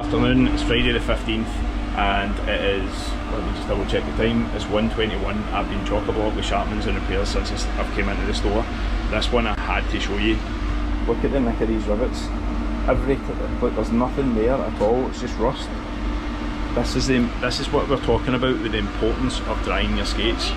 afternoon. It's Friday the 15th and it is, let me just double check the time, it's 1:21. I've been chock-a-block with Sharpmans and repairs since I've came into the store. This one I had to show you. Look at the nick of these rivets. Look, there's nothing there at all, it's just rust. This is what we're talking about with the importance of drying your skates.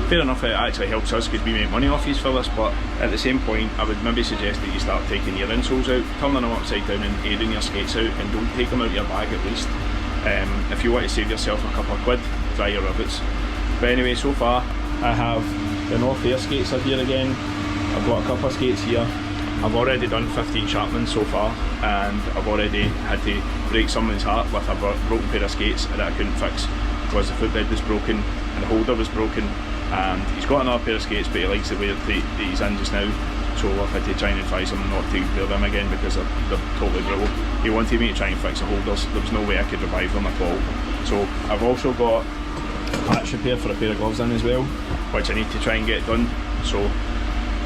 Fair enough, it actually helps us because we make money off you for this, but at the same point I would maybe suggest that you start taking your insoles out, turning them upside down and airing your skates out, and don't take them out of your bag at least. If you want to save yourself a couple of quid, dry your rivets. But anyway, so far I have the North Air skates are here again. I've got a couple of skates here. I've already done 15 Sharpmans so far, and I've already had to break someone's heart with a broken pair of skates that I couldn't fix because the footbed was broken and the holder was broken. And he's got another pair of skates, but he likes the way that he's in just now, so I've had to try and advise him not to wear them again because they're totally brittle. He wanted me to try and fix the holders, there was no way I could revive them at all. So I've also got a patch repair for a pair of gloves in as well, which I need to try and get done. So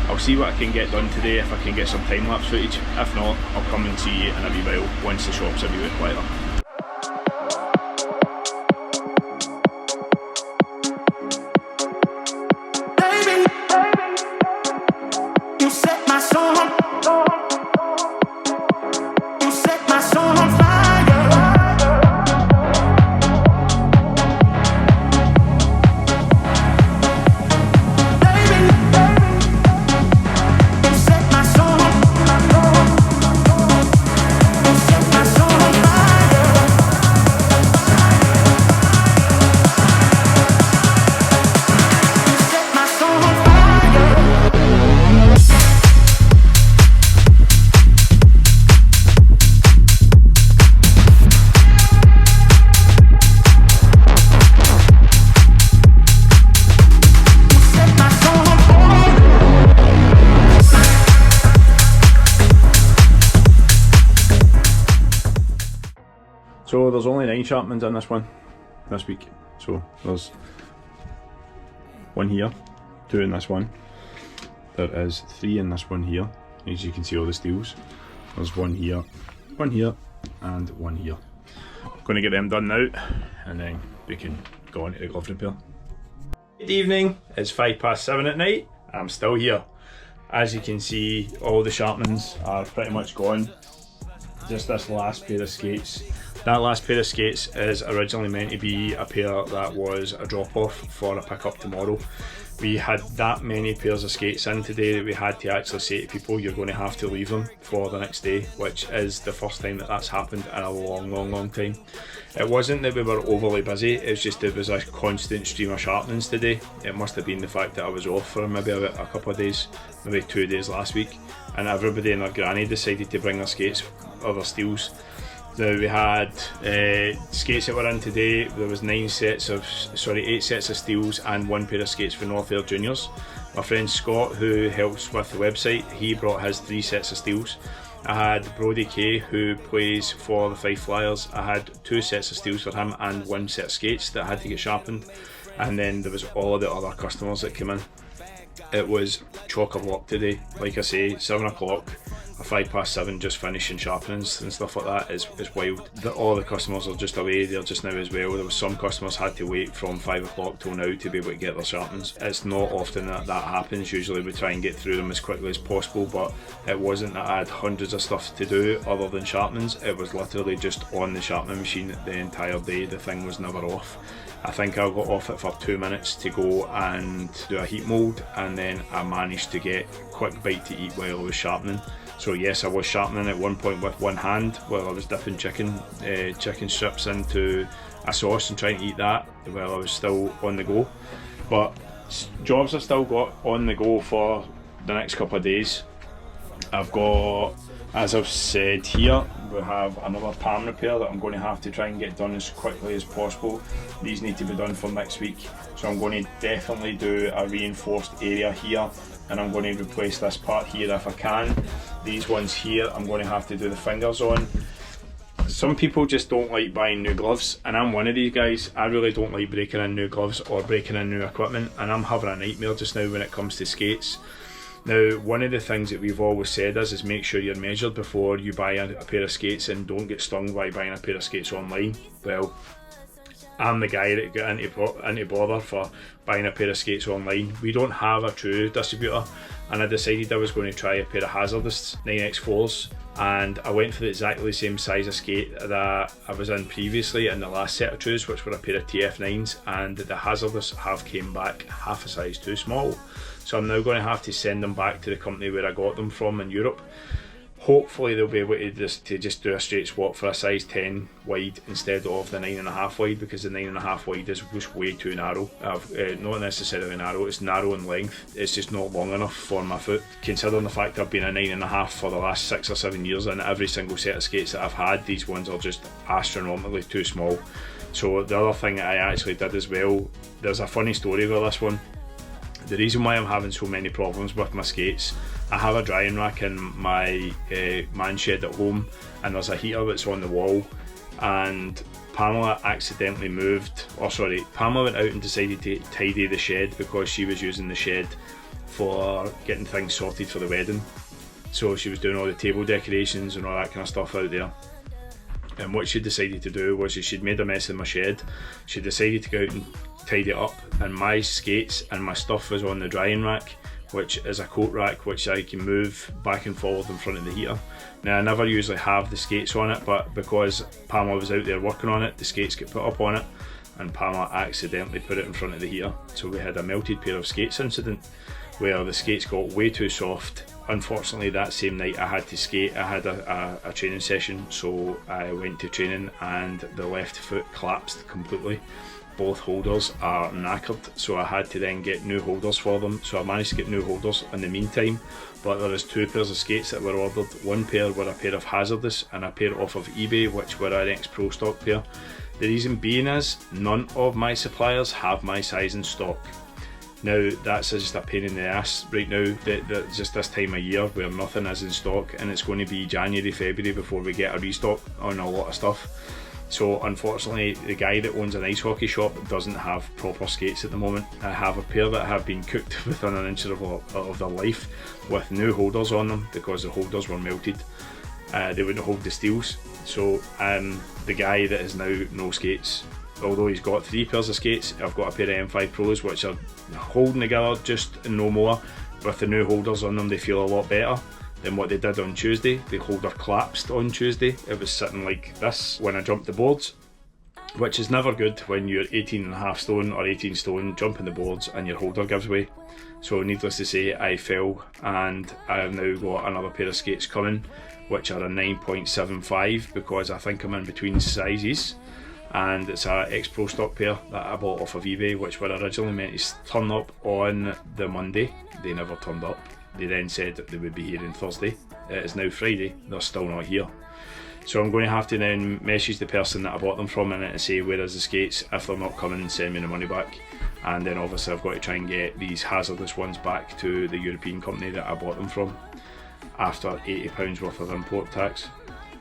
I'll see what I can get done today, if I can get some time-lapse footage. If not, I'll come and see you in a wee while once the shop's a wee bit quieter. So there's only 9 Sharpmans in this one this week. So there's 1 here, 2 in this one. There is 3 in this one here. As you can see all the steels. There's 1 here, 1 here, and 1 here. I'm going to get them done now, and then we can go on to the glove repair. Good evening. It's 7:05 at night. I'm still here. As you can see, all the Sharpmans are pretty much gone. Just this last pair of skates. That last pair of skates is originally meant to be a pair that was a drop-off for a pick-up tomorrow. We had that many pairs of skates in today that we had to actually say to people, you're going to have to leave them for the next day, which is the first time that that's happened in a long time. It wasn't that we were overly busy, it's just there was a constant stream of Sharpmans today. It must have been the fact that I was off for maybe a couple of days, maybe 2 days last week, and everybody and their granny decided to bring their skates or their steels. Now we had skates that were in today. There was 8 sets of steels and 1 pair of skates for North Air Juniors. My friend Scott, who helps with the website, he brought his 3 sets of steels. I had Brody Kay, who plays for the Fife Flyers. I had 2 sets of steels for him and 1 set of skates that had to get sharpened. And then there was all of the other customers that came in. It was chock-a-block today. Like I say, 7 o'clock. A 7:05 just finishing Sharpmans and stuff like that is wild. All the customers are just away there just now as well. There was some customers had to wait from 5 o'clock till now to be able to get their Sharpmans. It's not often that happens. Usually we try and get through them as quickly as possible, but it wasn't that I had hundreds of stuff to do other than Sharpmans. It was literally just on the Sharpman machine the entire day. The thing was never off. I think I got off it for 2 minutes to go and do a heat mould, and then I managed to get a quick bite to eat while I was sharpening. So yes, I was sharpening at one point with one hand while I was dipping chicken strips into a sauce and trying to eat that while I was still on the go. But jobs I've still got on the go for the next couple of days. I've got, as I've said here, we have another PAM repair that I'm going to have to try and get done as quickly as possible. These need to be done for next week, so I'm going to definitely do a reinforced area here, and I'm going to replace this part here if I can. These ones here I'm going to have to do the fingers on. Some people just don't like buying new gloves, and I'm one of these guys. I really don't like breaking in new gloves or breaking in new equipment, and I'm having a nightmare just now when it comes to skates. Now, one of the things that we've always said is make sure you're measured before you buy a pair of skates, and don't get stung by buying a pair of skates online. Well, I'm the guy that got into bother for buying a pair of skates online. We don't have a true distributor, and I decided I was going to try a pair of Hazardous 9x4s, and I went for the exactly the same size of skate that I was in previously in the last set of trues, which were a pair of TF9s, and the Hazardous have came back half a size too small. So I'm now going to have to send them back to the company where I got them from in Europe. Hopefully they'll be able to just do a straight swap for a size 10 wide instead of the 9.5 wide, because the 9.5 wide is just way too narrow. Not necessarily narrow, it's narrow in length. It's just not long enough for my foot. Considering the fact I've been a 9.5 for the last 6 or 7 years, and every single set of skates that I've had, these ones are just astronomically too small. So the other thing that I actually did as well, there's a funny story with this one. The reason why I'm having so many problems with my skates, I have a drying rack in my man shed at home, and there's a heater that's on the wall, and Pamela accidentally Pamela went out and decided to tidy the shed because she was using the shed for getting things sorted for the wedding. So she was doing all the table decorations and all that kind of stuff out there. And what she decided to do was, she'd made a mess in my shed. She decided to go out and tidy it up, and my skates and my stuff was on the drying rack, which is a coat rack which I can move back and forward in front of the heater. Now, I never usually have the skates on it, but because Pamela was out there working on it, the skates get put up on it, and Pamela accidentally put it in front of the heater. So we had a melted pair of skates incident where the skates got way too soft. Unfortunately, that same night I had to skate. I had a training session, so I went to training and the left foot collapsed completely. Both holders are knackered, so I had to then get new holders for them. So I managed to get new holders in the meantime, but there is 2 pairs of skates that were ordered. One pair were a pair of Hazardous and a pair off of eBay, which were an ex-pro stock pair. The reason being is none of my suppliers have my size in stock. Now, that's just a pain in the ass right now, that just this time of year where nothing is in stock, and it's going to be January, February before we get a restock on a lot of stuff. So unfortunately, the guy that owns an ice hockey shop doesn't have proper skates at the moment. I have a pair that have been cooked within an inch of their life with new holders on them because the holders were melted. They wouldn't hold the steels. So the guy that has now no skates, although he's got 3 pairs of skates, I've got a pair of M5 Pros which are holding together just no more. With the new holders on them, they feel a lot better than what they did on Tuesday. The holder collapsed on Tuesday. It was sitting like this when I jumped the boards, which is never good when you're 18.5 stone or 18 stone jumping the boards and your holder gives way. So needless to say, I fell, and I have now got another pair of skates coming, which are a 9.75 because I think I'm in between sizes, and it's a ex-pro stock pair that I bought off of eBay, which were originally meant to turn up on the Monday. They never turned up. They then said that they would be here on Thursday. It is now Friday, they're still not here. So I'm going to have to then message the person that I bought them from and say where is the skates. If they're not coming, send me the money back. And then obviously I've got to try and get these Hazardous ones back to the European company that I bought them from after £80 worth of import tax.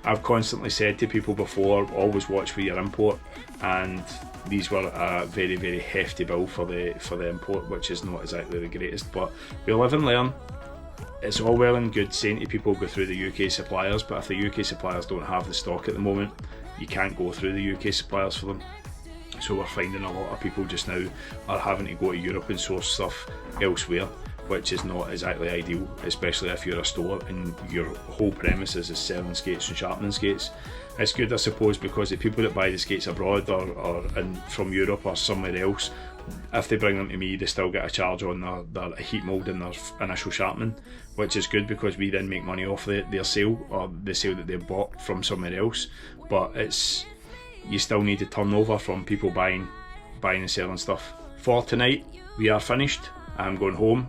I've constantly said to people before, always watch for your import, and these were a very, very hefty bill for the import, which is not exactly the greatest, but we live and learn. It's all well and good saying to people go through the UK suppliers, but if the UK suppliers don't have the stock at the moment, you can't go through the UK suppliers for them. So we're finding a lot of people just now are having to go to Europe and source stuff elsewhere, which is not exactly ideal, especially if you're a store and your whole premises is selling skates and sharpening skates. It's good, I suppose, because the people that buy the skates abroad or from Europe or somewhere else, if they bring them to me, they still get a charge on their heat mould and their initial sharpening, which is good because we then make money off their sale, or the sale that they bought from somewhere else. But you still need to turn over from people buying and selling stuff. For tonight, we are finished. I'm going home.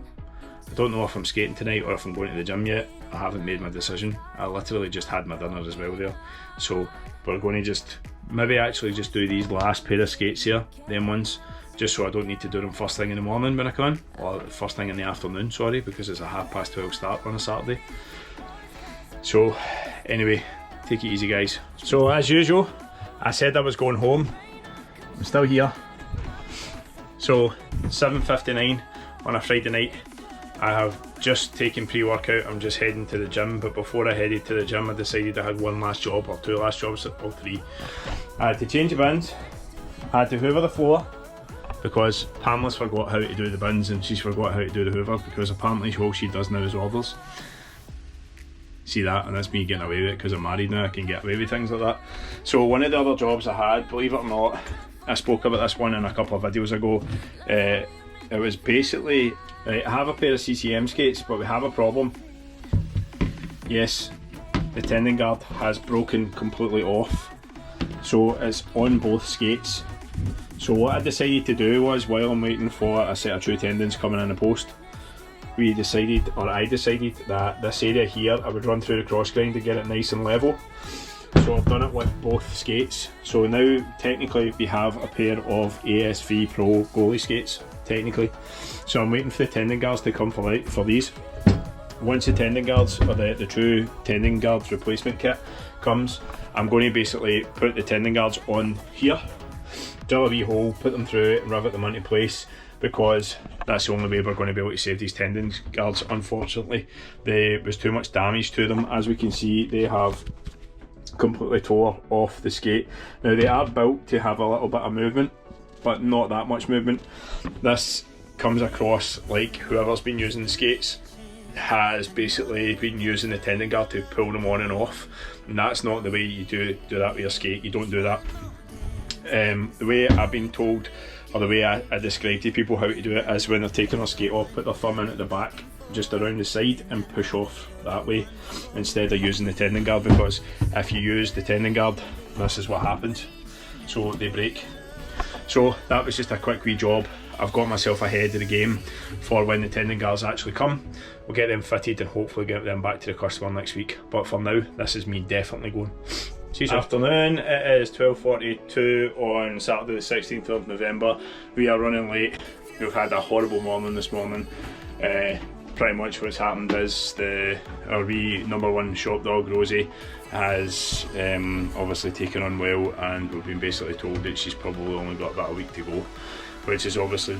I don't know if I'm skating tonight or if I'm going to the gym yet. I haven't made my decision. I literally just had my dinner as well there. So we're going to just do these last pair of skates here, them ones, just so I don't need to do them first thing in the morning when I can, or first thing in the afternoon, sorry, because it's a 12:30 start on a Saturday. So anyway, take it easy guys. So as usual, I said I was going home. I'm still here. So 7:59 on a Friday night. I have just taken pre-workout. I'm just heading to the gym, but before I headed to the gym I decided I had one last job, or two last jobs, or three. I had to change the bins, I had to hoover the floor because Pamela's forgot how to do the bins and she's forgot how to do the hoover, because apparently all she does now is orders. See that, and that's me getting away with it because I'm married now. I can get away with things like that. So one of the other jobs I had, believe it or not, I spoke about this one in a couple of videos ago. It was basically, I have a pair of CCM skates, but we have a problem. Yes, the tendon guard has broken completely off, so it's on both skates. So what I decided to do was, while I'm waiting for a set of true tendons coming in the post, I decided that this area here I would run through the cross grind to get it nice and level. So I've done it with both skates. So now technically we have a pair of ASV Pro goalie skates, technically. So I'm waiting for the tendon guards to come for these. Once the tendon guards, or the true tendon guards replacement kit comes, I'm going to basically put the tendon guards on here, drill a wee hole, put them through it and rivet them into place, because that's the only way we're going to be able to save these tendon guards. Unfortunately, there was too much damage to them. As we can see, they have completely tore off the skate. Now they are built to have a little bit of movement, but not that much movement. This comes across like whoever's been using the skates has basically been using the tendon guard to pull them on and off, and that's not the way you do that with your skate. You don't do that. The way I've been told, or the way I describe to people how to do it, is when they're taking their skate off, put their thumb in at the back, just around the side, and push off that way instead of using the tendon guard, because if you use the tendon guard, this is what happens. So they break. So that was just a quick wee job. I've got myself ahead of the game for when the tendon guards actually come. We'll get them fitted and hopefully get them back to the customer next week. But for now, this is me definitely going. See you soon. Afternoon, it is 12:42 on Saturday the 16th of November. We are running late. We've had a horrible morning this morning. Pretty much what's happened is our wee number one shop dog, Rosie, has obviously taken on well, and we've been basically told that she's probably only got about a week to go, which is obviously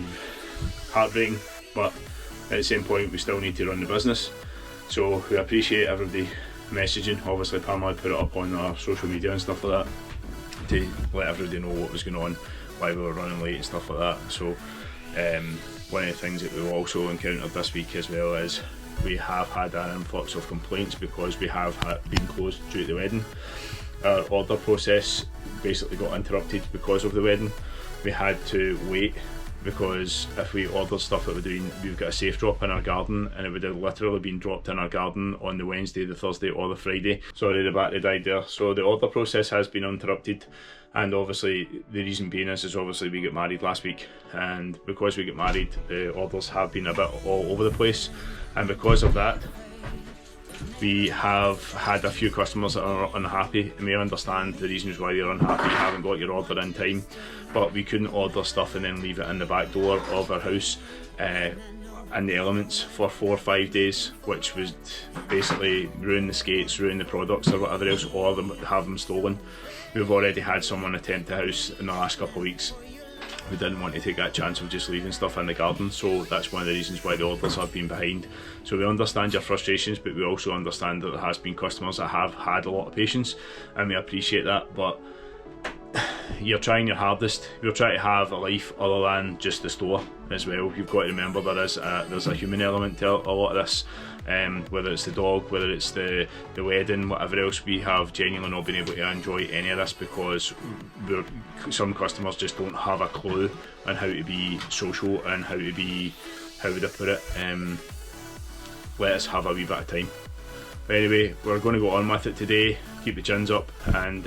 heartbreaking, but at the same point we still need to run the business. So we appreciate everybody messaging. Obviously Pamela put it up on our social media and stuff like that to let everybody know what was going on, why we were running late and stuff like that. So one of the things that we've also encountered this week as well is we have had an influx of complaints because we have been closed due to the wedding. Our order process basically got interrupted because of the wedding. We had to wait, because if we ordered stuff that we're doing, we've got a safe drop in our garden, and it would have literally been dropped in our garden on the Wednesday, the Thursday or the Friday. Sorry, the battery died there. So the order process has been interrupted, and obviously the reason being is obviously we got married last week, and because we got married, the orders have been a bit all over the place, and because of that we have had a few customers that are unhappy, and we understand the reasons why they're unhappy. You haven't got your order in time, but we couldn't order stuff and then leave it in the back door of our house in the elements for 4 or 5 days, which would basically ruin the skates, ruin the products or whatever else, or have them stolen. We've already had someone attempt the house in the last couple of weeks. We didn't want to take that chance of just leaving stuff in the garden, so that's one of the reasons why the orders have been behind. So we understand your frustrations, but we also understand that there has been customers that have had a lot of patience, and we appreciate that. But you're trying your hardest. You're trying to have a life other than just the store as well. You've got to remember there's a human element to a lot of this. Whether it's the dog, whether it's the wedding, whatever else, we have genuinely not been able to enjoy any of this because some customers just don't have a clue on how to be social and how to be, how would I put it, let us have a wee bit of time. But anyway, we're going to go on with it today, keep the chins up, and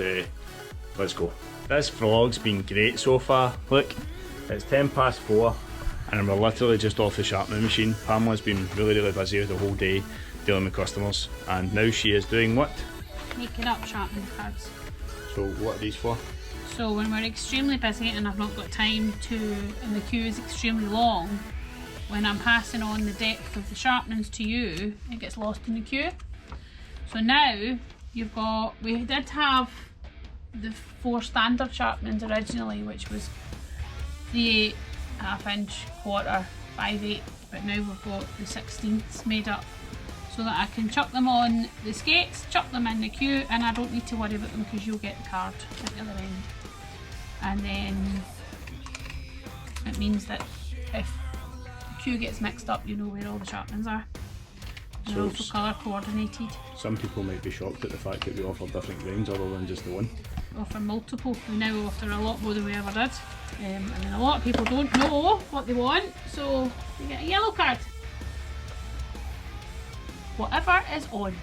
let's go. This vlog's been great so far. Look, it's 4:10 and we're literally just off the sharpening machine. Pamela's been really busy the whole day dealing with customers, and now she is doing what? Making up sharpening cards. So what are these for? So when we're extremely busy and I've not got time to, and the queue is extremely long, when I'm passing on the depth of the sharpenings to you, it gets lost in the queue. So now you've got, we did have the 4 standard sharpenings originally, which was 3/8 1/2 inch, quarter 5/8, but now we've got the 16ths made up, so that I can chuck them on the skates, chuck them in the queue, and I don't need to worry about them because you'll get the card at the other end. And then it means that if the queue gets mixed up, you know where all the sharpenings are. And they're also colour coordinated. Some people might be shocked at the fact that we offer different grinds other than just the one. We offer multiple. We now offer a lot more than we ever did. And then a lot of people don't know what they want, so they get a yellow card. Whatever is on.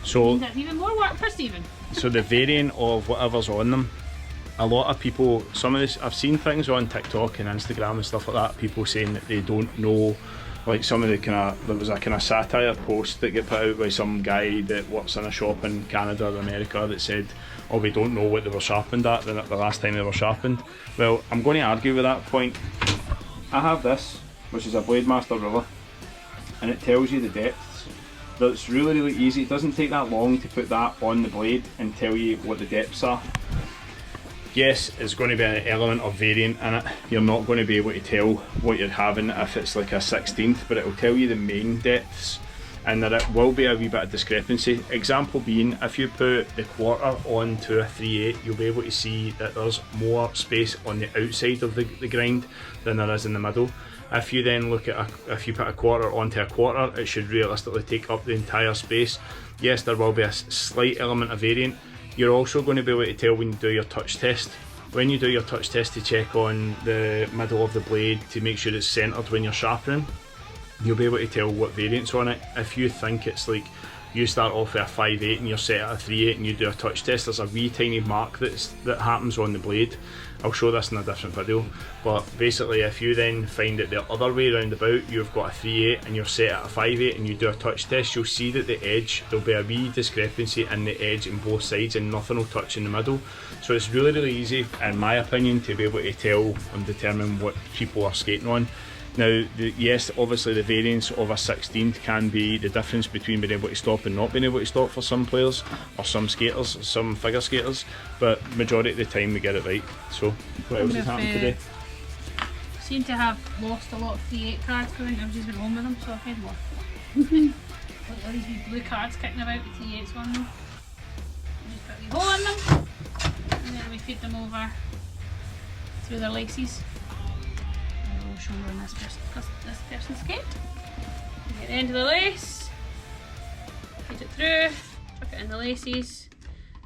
So Means that's even more work for Steven. So the variant of whatever's on them, a lot of people, some of this, I've seen things on TikTok and Instagram and stuff like that, people saying that they don't know, like some of the there was a kind of satire post that got put out by some guy that works in a shop in Canada or America that said, oh, we don't know what they were sharpened at the last time they were sharpened. Well, I'm going to argue with that point. I have this, which is a Blade Master ruler, and it tells you the depths. That's really easy. It doesn't take that long to put that on the blade and tell you what the depths are. Yes, it's going to be an element of variant in it. You're not going to be able to tell what you're having if it's like a 16th, but it will tell you the main depths, and there will be a wee bit of discrepancy. Example being, if you put the quarter onto a 3/8, you'll be able to see that there's more space on the outside of the grind than there is in the middle. If you then look at if you put a quarter onto a quarter, it should realistically take up the entire space. Yes, there will be a slight element of variant. You're also going to be able to tell when you do your touch test. When you do your touch test to check on the middle of the blade to make sure it's centred when you're sharpening, you'll be able to tell what variant's on it. If you think it's like, you start off with a 5/8 and you're set at a 3/8 and you do a touch test, there's a wee tiny mark that happens on the blade. I'll show this in a different video, but basically if you then find it the other way round about, you've got a 3/8 and you're set at a 5/8 and you do a touch test, you'll see that the edge, there'll be a wee discrepancy in the edge on both sides and nothing will touch in the middle. So it's really easy, in my opinion, to be able to tell and determine what people are skating on. Now, yes, obviously the variance of a 16th can be the difference between being able to stop and not being able to stop for some players, or some skaters, some figure skaters, but majority of the time we get it right. So, what else has happened today? Seem to have lost a lot of 3/8 cards going. I've just been home with them, so I've had more. Look at these wee blue cards kicking about with 3/8s on them. We just put a wee hole in them, and then we feed them over through their laces. I'll show you on this person's skate. You get the end of the lace, feed it through, chuck it in the laces,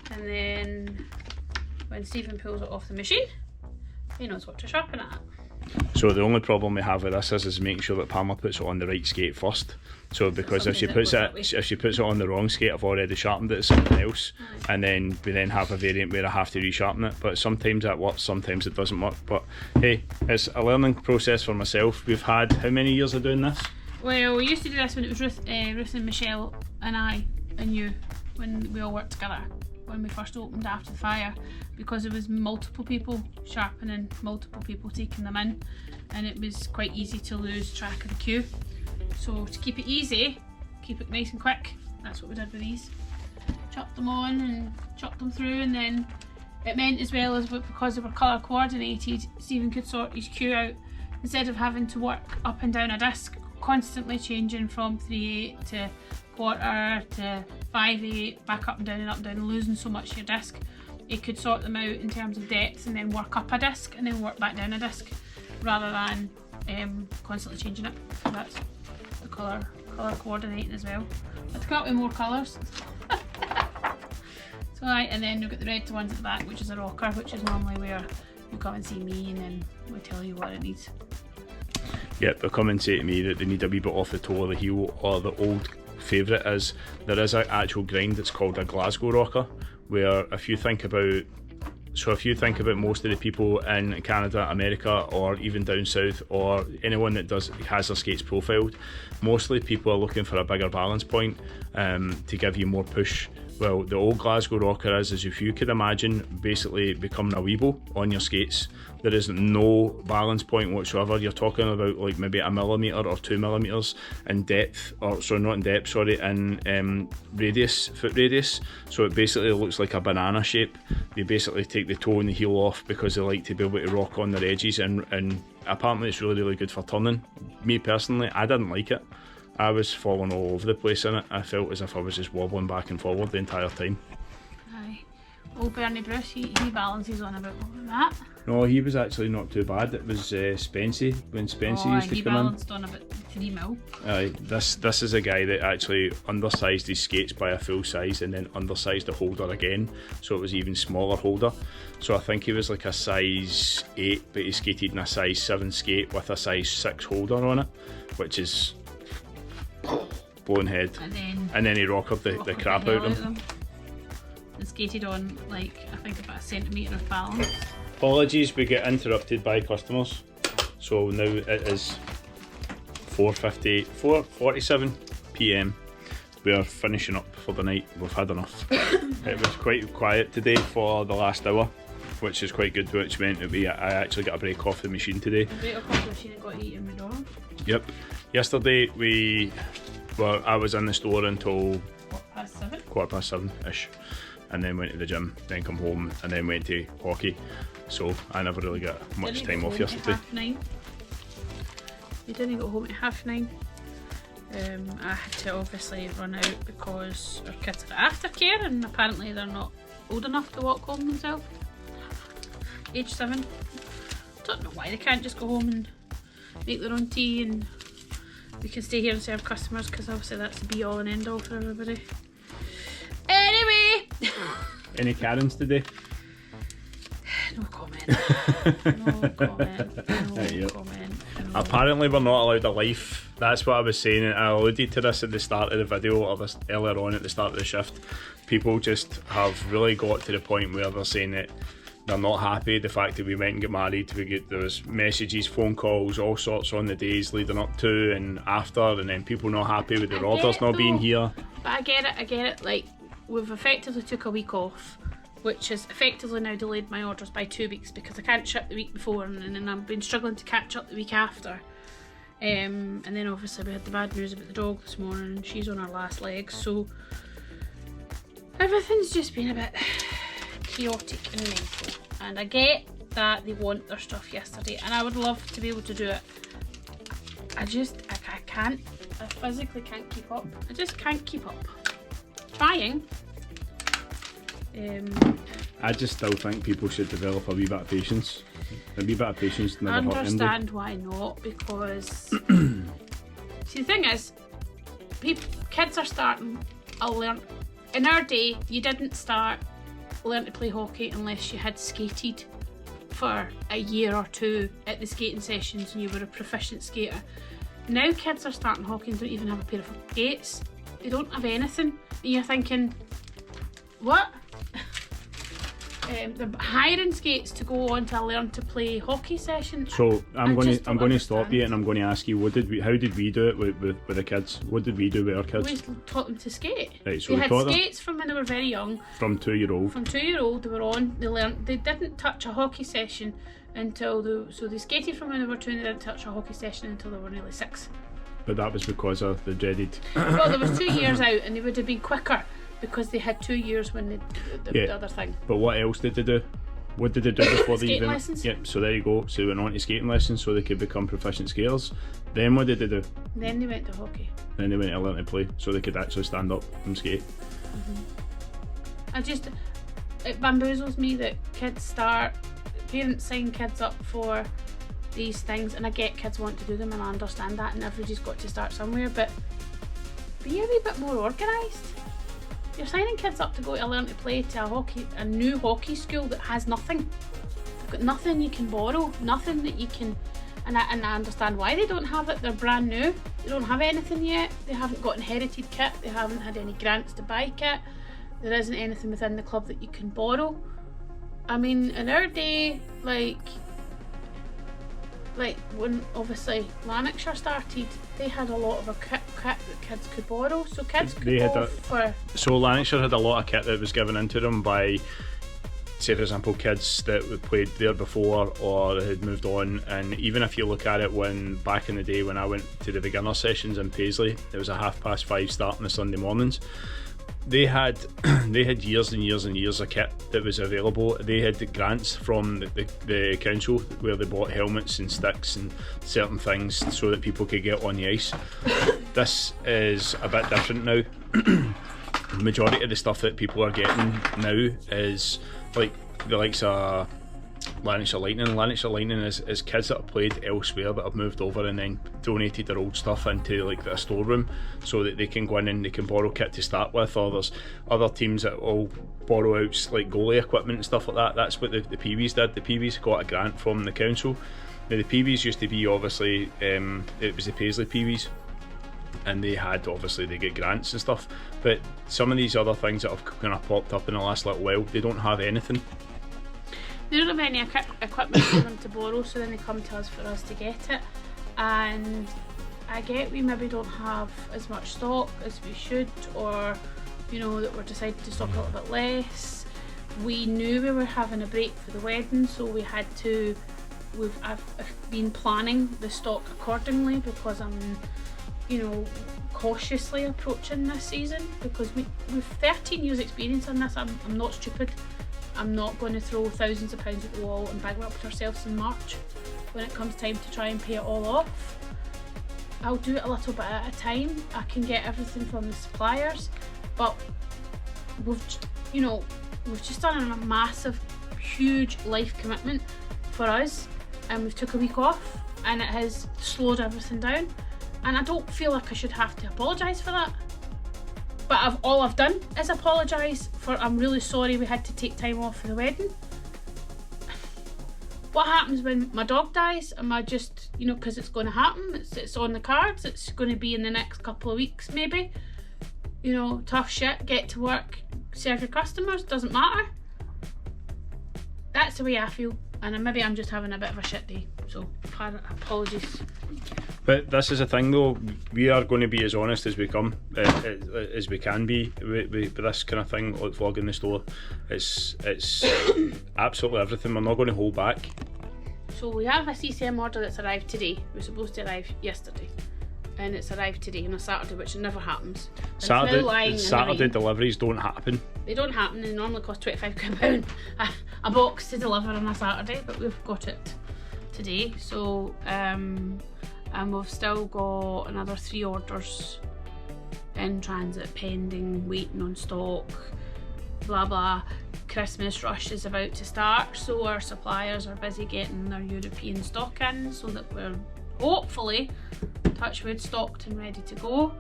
and then when Stephen pulls it off the machine, he knows what to sharpen it at. So the only problem we have with this is making sure that Pamela puts it on the right skate first. So because if she puts it on the wrong skate, I've already sharpened it to something else, and then we have a variant where I have to resharpen it. But sometimes that works, sometimes it doesn't work. But hey, it's a learning process for myself. We've had how many years of doing this? Well, we used to do this when it was Ruth and Michelle and I and you, when we all worked together, when we first opened after the fire, because there was multiple people sharpening, multiple people taking them in, and it was quite easy to lose track of the queue. So to keep it easy, keep it nice and quick, that's what we did with these. Chop them on and chop them through, and then it meant as well as because they were colour coordinated, Stephen could sort his queue out instead of having to work up and down a disc, constantly changing from 3/8 to quarter to 5/8, back up and down and losing so much of your disc. He could sort them out in terms of depth and then work up a disc and then work back down a disc, rather than constantly changing it. So that's the colour coordinating as well. Let's come up with more colours. So and then we've got the red ones at the back, which is a rocker, which is normally where you come and see me and then we tell you what it needs. Yep, they'll come and say to me that they need a wee bit off the toe of the heel, or the old favourite is, there is an actual grind that's called a Glasgow rocker, where if you think about most of the people in Canada, America, or even down south, or anyone that has their skates profiled, mostly people are looking for a bigger balance point to give you more push well, the old Glasgow rocker is if you could imagine basically becoming a weeble on your skates. There is no balance point whatsoever. You're talking about like maybe 1 millimetre or 2 millimetres in depth, or sorry, not in depth, sorry, in radius, foot radius. So it basically looks like a banana shape. They basically take the toe and the heel off because they like to be able to rock on their edges, and apparently it's really, really good for turning. Me personally, I didn't like it. I was falling all over the place in it. I felt as if I was just wobbling back and forward the entire time. Aye. Old Bernie Bruce, he balances on about more than that. No, he was actually not too bad. It was Spency, when Spency used to he come in. balanced on about 3 mil. Aye, this is a guy that actually undersized his skates by a full size and then undersized the holder again, so it was even smaller holder. So I think he was like a size 8, but he skated in a size 7 skate with a size 6 holder on it, which is blown head. And then he rockered the crap out of him. And skated on like, I think about 1 centimetre of balance. Apologies, we get interrupted by customers. So now it is 4:47 PM. We are finishing up for the night. We've had enough. It was quite quiet today for the last hour, which is quite good, which meant that I actually got a break off the machine today. A break off the machine and got eaten McDonald's? Yep. Yesterday I was in the store until 7:15-ish, and then went to the gym, then come home, and then went to hockey. So I never really got much time off yesterday. You didn't go home at 9:30. I had to obviously run out because our kids are at aftercare, and apparently they're not old enough to walk home themselves. Age 7. Don't know why they can't just go home and make their own tea, and we can stay here and serve customers, because obviously that's the be all and end all for everybody. Anyway! Any Karens today? No comment. No comment. No comment. No. Apparently we're not allowed a life. That's what I was saying. I alluded to this at the start of the video, or this earlier on at the start of the shift. People just have really got to the point where they're saying that they're not happy the fact that we went and got married. There was messages, phone calls, all sorts on the days leading up to and after, and then people not happy with their orders not being here. But I get it. Like, we've effectively took a week off, which has effectively now delayed my orders by 2 weeks, because I can't ship the week before, and then I've been struggling to catch up the week after. And then obviously we had the bad news about the dog this morning, and she's on her last legs, so everything's just been a bit chaotic and mental. And I get that they want their stuff yesterday, and I would love to be able to do it. I can't. I physically can't keep up. I just can't keep up. Trying. I just still think people should develop a wee bit of patience. A wee bit of patience never hurt anybody. I understand why not, because see, the thing is, kids are starting to learn. In our day, you didn't learn to play hockey unless you had skated for a year or two at the skating sessions and you were a proficient skater. Now kids are starting hockey and don't even have a pair of skates. They don't have anything, and you're thinking, what? They're hiring skates to go on to learn to play hockey session. So I'm going to stop you, and I'm going to ask you, how did we do it with the kids? What did we do with our kids? We taught them to skate. Right, so they we had skates from when they were very young. From 2-year-old. From 2-year-old they were on. They learned. They didn't touch a hockey session until they skated from when they were 2, and they didn't touch a hocky session until they were nearly 6. But that was because of the dreaded. Well, there was 2 years out, and they would have been quicker, because they had 2 years when the other thing. But what else did they do? What did they do before they even? Lessons. Yep. So there you go. So they went on to skating lessons so they could become proficient skaters. Then what did they do? Then they went to hockey. Then they went to learn to play so they could actually stand up and skate. It bamboozles me that parents sign kids up for these things, and I get kids want to do them, and I understand that, and everybody's got to start somewhere, but be a wee bit more organised. You're signing kids up to go to learn to play to a new hockey school that has nothing. They've got nothing you can borrow, nothing that you can, and I understand why they don't have it. They're brand new. They don't have anything yet. They haven't got inherited kit. They haven't had any grants to buy kit. There isn't anything within the club that you can borrow. I mean, in our day, like, like when obviously Lanarkshire started, they had a lot of a kit that kids could borrow, so kids could go for... So Lanarkshire had a lot of kit that was given into them by, say for example, kids that had played there before or had moved on. And even if you look at it, when back in the day when I went to the beginner sessions in Paisley, it was a 5:30 start on the Sunday mornings. They had years and years and years of kit that was available. They had grants from the council where they bought helmets and sticks and certain things so that people could get on the ice. This is a bit different now. The majority of the stuff that people are getting now is like the likes of Lanarkshire Lightning. Lanarkshire Lightning is kids that have played elsewhere that have moved over and then donated their old stuff into like a storeroom so that they can go in and they can borrow kit to start with. Or there's other teams that will borrow out like goalie equipment and stuff like that. That's what the Peewees did. The Peewees got a grant from the council. Now the Peewees used to be obviously it was the Paisley Peewees, and they get grants and stuff, but some of these other things that have kind of popped up in the last little while, they don't have anything. They don't have any equipment for them to borrow, so then they come to us for us to get it. And I get we maybe don't have as much stock as we should, or you know, that we're deciding to stock a little bit less. We knew we were having a break for the wedding, so we had to. I've been planning the stock accordingly because I'm, you know, cautiously approaching this season, because we've 13 years experience in this. I'm not stupid. I'm not going to throw thousands of pounds at the wall and bankrupt ourselves in March when it comes time to try and pay it all off. I'll do it a little bit at a time. I can get everything from the suppliers, but we've just done a massive, huge life commitment for us, and we've took a week off, and it has slowed everything down. And I don't feel like I should have to apologise for that. But all I've done is apologise for, I'm really sorry we had to take time off for the wedding. What happens when my dog dies? Am I just, you know, because it's going to happen, it's on the cards, it's going to be in the next couple of weeks maybe. You know, tough shit, get to work, serve your customers, doesn't matter. That's the way I feel, and maybe I'm just having a bit of a shit day, so apologies. But this is a thing though, we are going to be as honest as we come, as we can be with this kind of thing, like vlogging the store. It's absolutely everything, we're not going to hold back. So we have a CCM order that's arrived today. It was supposed to arrive yesterday, and it's arrived today on a Saturday, which never happens. Saturday deliveries don't happen. They don't happen, they normally cost £25 a box to deliver on a Saturday, but we've got it today. So and we've still got another 3 orders in transit pending, waiting on stock, blah blah. Christmas rush is about to start, so our suppliers are busy getting their European stock in so that we're hopefully, touch wood, stocked and ready to go.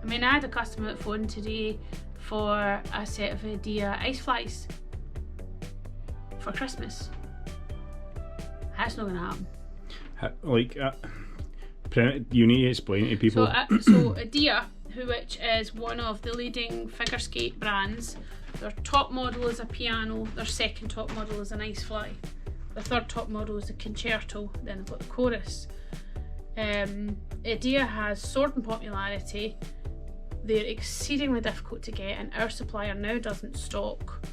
I mean, I had a customer that phoned today for a set of Idea ice flies for Christmas. That's not going to happen. You need to explain to people. So Idea, which is one of the leading figure skate brands, their top model is a piano, their second top model is an ice fly, their third top model is a concerto, then they've got the chorus. Idea has soared in popularity. They're exceedingly difficult to get, and our supplier now doesn't stock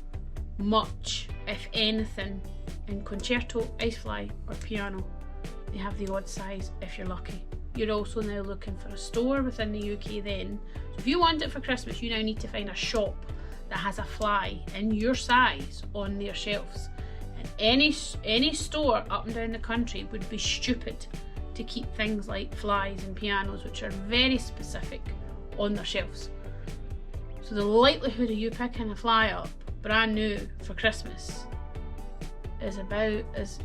much, if anything, in concerto, ice fly or piano. They have the odd size if you're lucky. You're also now looking for a store within the UK then. So if you want it for Christmas, you now need to find a shop that has a fly in your size on their shelves. And any store up and down the country would be stupid to keep things like flies and pianos, which are very specific, on their shelves. So the likelihood of you picking a fly up brand new for Christmas is about as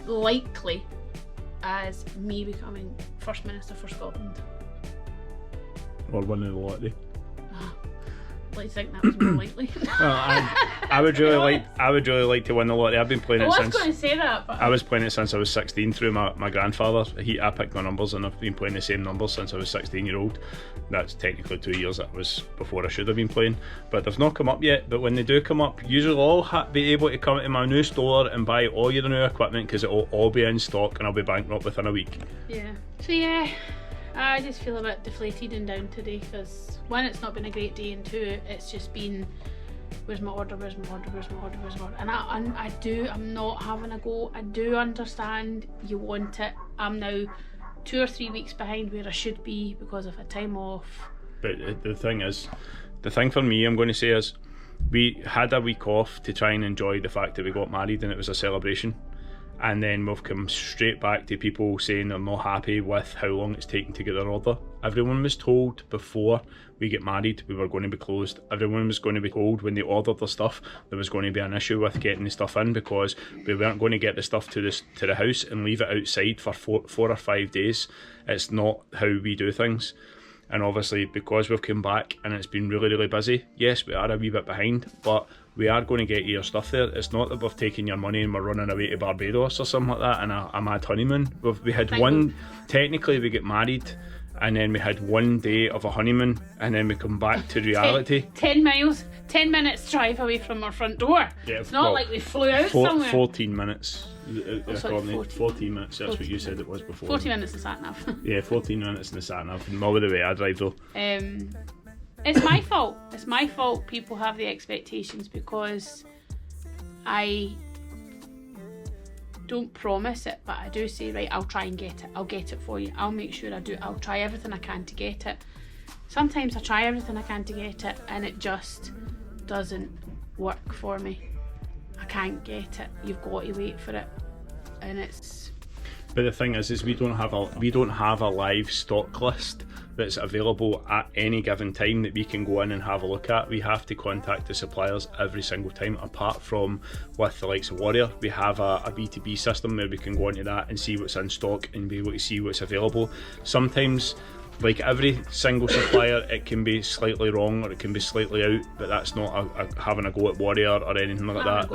likely as me becoming First Minister for Scotland. Or winning the lottery. like to think that was more likely. Well, I would really like to win the lottery. I've been playing I it was since going to say that, but I was playing it since I was 16 through my grandfather. I picked my numbers, and I've been playing the same numbers since I was 16-year-old. That's technically 2 years. That was before I should have been playing, but they've not come up yet. But when they do come up, you'll all be able to come to my new store and buy all your new equipment, because it will all be in stock, and I'll be bankrupt within a week. Yeah. So yeah, I just feel a bit deflated and down today, because one, it's not been a great day, and two, it's just been, where's my order, where's my order, where's my order, where's my order? And I'm not having a go. I do understand you want it. I'm now 2 or 3 weeks behind where I should be because of a time off. But the thing for me, I'm going to say, is we had a week off to try and enjoy the fact that we got married and it was a celebration. And then we've come straight back to people saying they're not happy with how long it's taken to get their order. Everyone was told before we get married we were going to be closed. Everyone was going to be told when they ordered the stuff there was going to be an issue with getting the stuff in, because we weren't going to get the stuff to the house and leave it outside for 4 or 5 days. It's not how we do things. And obviously, because we've come back and it's been really, really busy, yes, we are a wee bit behind, but we are going to get your stuff there. It's not that we've taken your money and we're running away to Barbados or something like that and a mad honeymoon. We had technically we get married, and then we had 1 day of a honeymoon, and then we come back to reality. 10 miles, 10 minutes drive away from our front door. Yeah, it's not like we flew out somewhere. 14 minutes. 14 minutes, that's what you said it was before. 40 minutes is sat nav. Yeah, 14 minutes in the sat nav. More the way I drive though. It's my fault. It's my fault people have the expectations, because I don't promise it, but I do say, right, I'll try and get it. I'll get it for you. I'll make sure I do. I'll try everything I can to get it. Sometimes I try everything I can to get it and it just doesn't work for me. I can't get it. You've got to wait for it, and it's. But the thing is we don't have a live stock list that's available at any given time that we can go in and have a look at. We have to contact the suppliers every single time. Apart from with the likes of Warrior, we have a B2B system where we can go into that and see what's in stock and be able to see what's available. Sometimes, like every single supplier, it can be slightly wrong or it can be slightly out, but that's not having a go at Warrior or anything like that.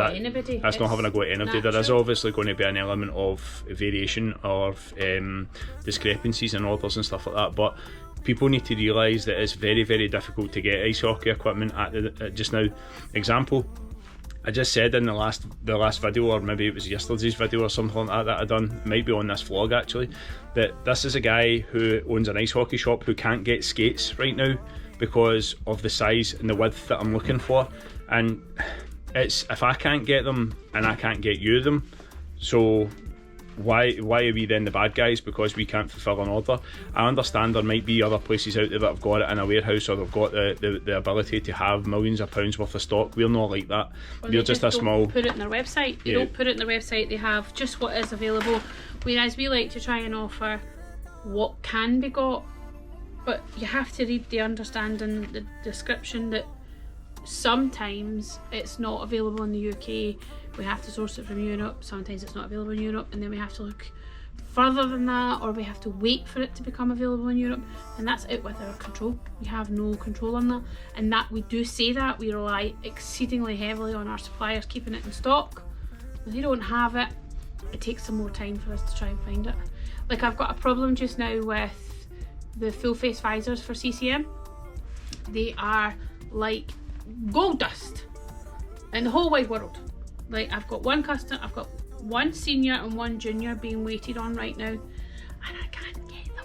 That's not having a go at anybody. There is obviously going to be an element of variation or discrepancies in orders and stuff like that, but people need to realise that it's very, very difficult to get ice hockey equipment at just now. Example, I just said in the last video, or maybe it was yesterday's video or something like that I done, might be on this vlog actually, that this is a guy who owns an ice hockey shop who can't get skates right now because of the size and the width that I'm looking for. And it's, if I can't get them and I can't get you them, so why are we then the bad guys because we can't fulfill an order? I understand there might be other places out there that have got it in a warehouse, or they've got the ability to have millions of pounds worth of stock. We're not like that. We're just a small. Put it in their website. They don't put it in their website. They have just what is available. Whereas we like to try and offer what can be got, but you have to read the understanding, the description that sometimes it's not available in the UK. We have to source it from Europe. Sometimes it's not available in Europe, and then we have to look further than that, or we have to wait for it to become available in Europe, and that's it with our control. We have no control on that, and that we do say that we rely exceedingly heavily on our suppliers keeping it in stock. When they don't have it, it takes some more time for us to try and find it. Like, I've got a problem just now with the full face visors for CCM. They are like gold dust in the whole wide world. Like, I've got one senior and one junior being waited on right now, and I can't get them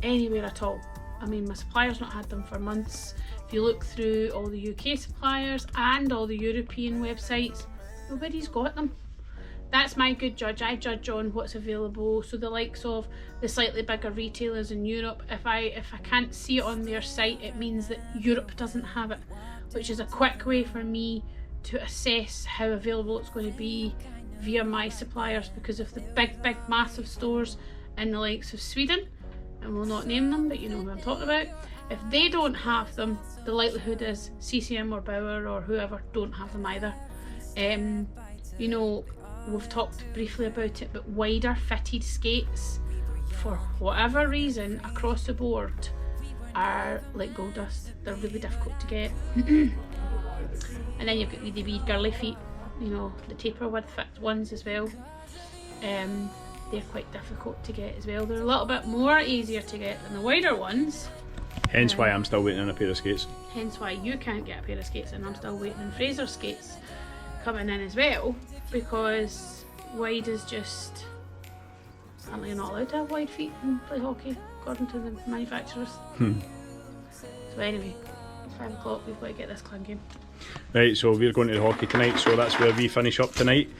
anywhere at all. I mean, my supplier's not had them for months. If you look through all the UK suppliers and all the European websites, nobody's got them. That's my good judge. I judge on what's available. So the likes of the slightly bigger retailers in Europe, if I can't see it on their site, it means that Europe doesn't have it, which is a quick way for me to assess how available it's going to be via my suppliers, because of the big massive stores in the likes of Sweden, and we'll not name them, but you know who I'm talking about. If they don't have them, the likelihood is CCM or Bauer or whoever don't have them either. You know, we've talked briefly about it, but wider fitted skates, for whatever reason, across the board, are like gold dust. They're really difficult to get. And then you've got the wee girly feet, you know, the taper width ones as well. They're quite difficult to get as well. They're a little bit more easier to get than the wider ones. Hence why I'm still waiting on a pair of skates. Hence why you can't get a pair of skates, and I'm still waiting on Fraser's skates coming in as well, because wide is just, apparently you're not allowed to have wide feet and play hockey according to the manufacturers. So anyway, it's 5 o'clock, we've got to get this clanking. Right, so we're going to the hockey tonight, so that's where we finish up tonight.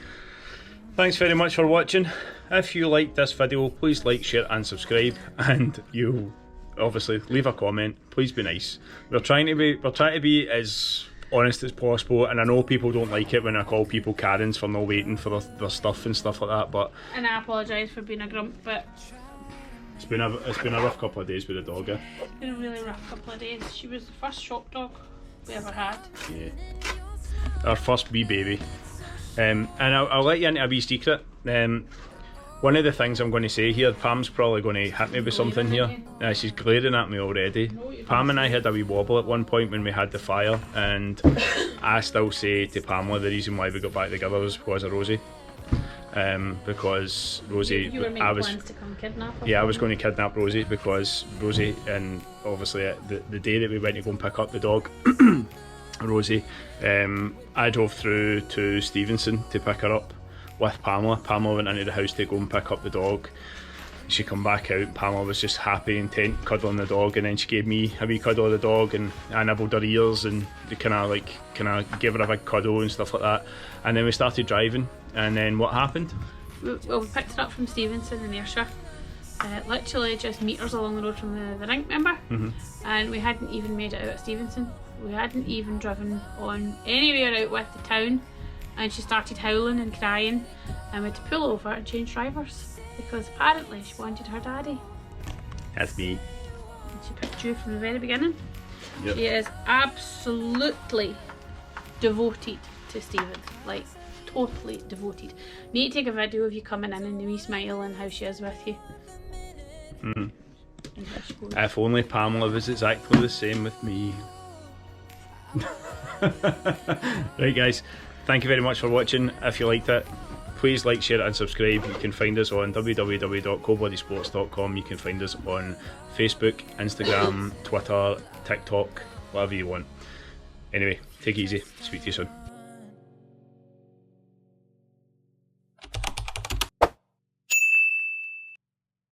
Thanks very much for watching. If you liked this video, please like, share and subscribe, and you obviously leave a comment. Please be nice. We're trying to be as honest as possible, and I know people don't like it when I call people Karens for not waiting for their stuff and stuff like that, but and I apologise for being a grump, but it's been a rough couple of days with the dog. It's been a really rough couple of days. She was the first shop dog we ever had. Yeah, our first wee baby. And I'll let you into a wee secret. One of the things I'm going to say here, Pam's probably going to hit me with something here. She's glaring at me already. Pam and I had a wee wobble at one point when we had the fire, and I still say to Pamela the reason why we got back together was because of Rosie. Because Rosie, you were making plans to come kidnap her. Yeah, I was going to kidnap Rosie because Rosie, and obviously the day that we went to go and pick up the dog, Rosie, I drove through to Stevenson to pick her up with Pamela. Pamela went into the house to go and pick up the dog. She come back out, Pamela was just happy, intent, cuddling the dog, and then she gave me a wee cuddle of the dog, and I nibbled her ears and kind of gave her a big cuddle and stuff like that. And then we started driving, and then what happened? Well, we picked her up from Stevenson in Ayrshire, literally just metres along the road from the rink, remember? And we hadn't even made it out of Stevenson. We hadn't even driven on anywhere out with the town, and she started howling and crying, and we had to pull over and change drivers because apparently she wanted her daddy. That's me. And she picked you from the very beginning. Yep. She is absolutely devoted to Steven, like totally devoted. Need to take a video of you coming in and the wee smile and how she is with you. And how she goes. If only Pamela was exactly the same with me. Right guys, thank you very much for watching. If you liked it, please like, share and subscribe. You can find us on www.coldbloodedsports.com. You can find us on Facebook, Instagram, Twitter, TikTok, whatever you want. Anyway, take it easy. Speak to you soon.